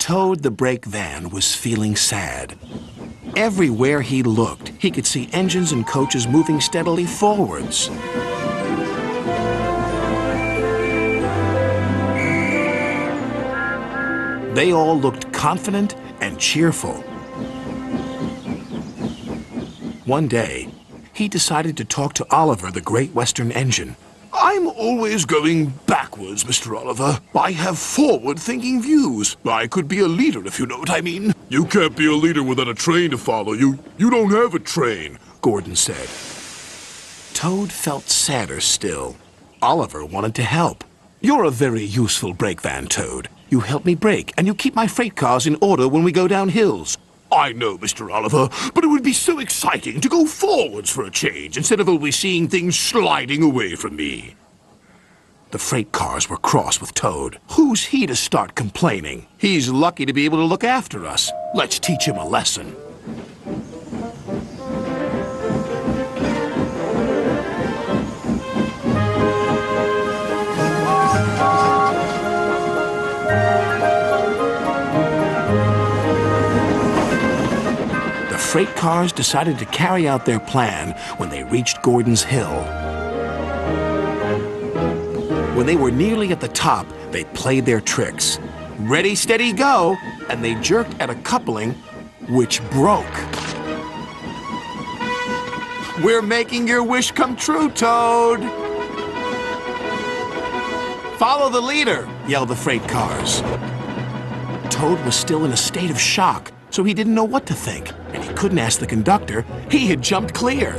Toad the brake van was feeling sad. Everywhere he looked, he could see engines and coaches moving steadily forwards. They all looked confident and cheerful. One day, he decided to talk to Oliver, the Great Western Engine. I'm always going backwards, Mr. Oliver. I have forward-thinking views. I could be a leader, if you know what I mean. You can't be a leader without a train to follow you. You don't have a train, Gordon said. Toad felt sadder still. Oliver wanted to help. You're a very useful brake van, Toad. You help me brake, and you keep my freight cars in order when we go down hills. I know, Mr. Oliver, but it would be so exciting to go forwards for a change instead of always seeing things sliding away from me. The freight cars were cross with Toad. Who's he to start complaining? He's lucky to be able to look after us. Let's teach him a lesson. The freight cars decided to carry out their plan when they reached Gordon's Hill. When they were nearly at the top, they played their tricks. Ready, steady, go! And they jerked at a coupling, which broke. We're making your wish come true, Toad! Follow the leader, yelled the freight cars. Toad was still in a state of shock, so he didn't know what to think, and he couldn't ask the conductor. He had jumped clear.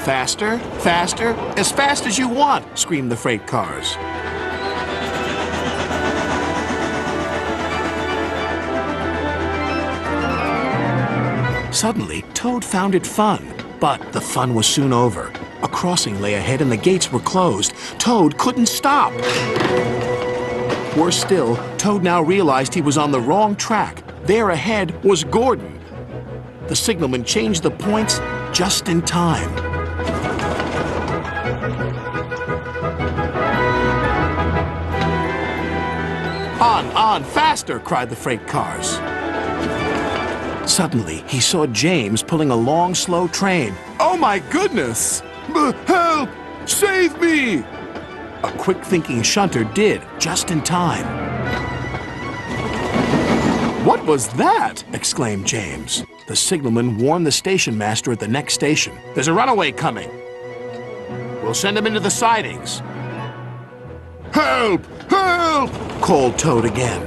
Faster, faster, as fast as you want, screamed the freight cars. Suddenly, Toad found it fun, but the fun was soon over. A crossing lay ahead and the gates were closed. Toad couldn't stop. Worse still, Toad now realized he was on the wrong track. There ahead was Gordon. The signalman changed the points just in time. On, faster, cried the freight cars. Suddenly, he saw James pulling a long, slow train. Oh my goodness! Help! Save me! A quick-thinking shunter did, just in time. What was that? Exclaimed James. The signalman warned the station master at the next station. There's a runaway coming. We'll send him into the sidings. Help! Help! Called Toad again.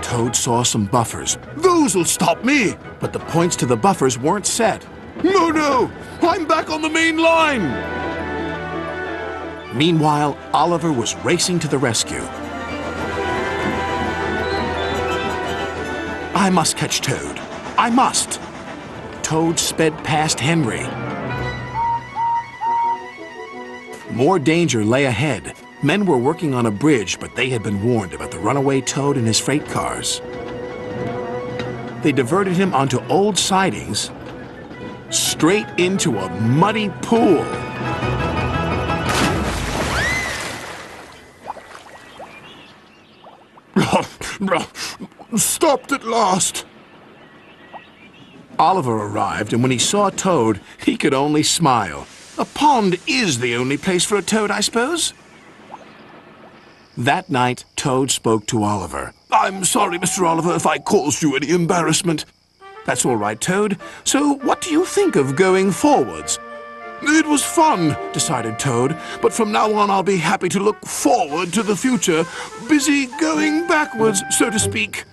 Toad saw some buffers. Those'll stop me! But the points to the buffers weren't set. No! I'm back on the main line! Meanwhile, Oliver was racing to the rescue. I must catch Toad. I must! Toad sped past Henry. More danger lay ahead. Men were working on a bridge, but they had been warned about the runaway Toad and his freight cars. They diverted him onto old sidings, straight into a muddy pool. Stopped at last. Oliver arrived, and when he saw Toad, he could only smile. A pond is the only place for a toad, I suppose? That night, Toad spoke to Oliver. I'm sorry, Mr. Oliver, if I caused you any embarrassment. That's all right, Toad. So what do you think of going forwards? It was fun, decided Toad, but from now on I'll be happy to look forward to the future, busy going backwards, so to speak.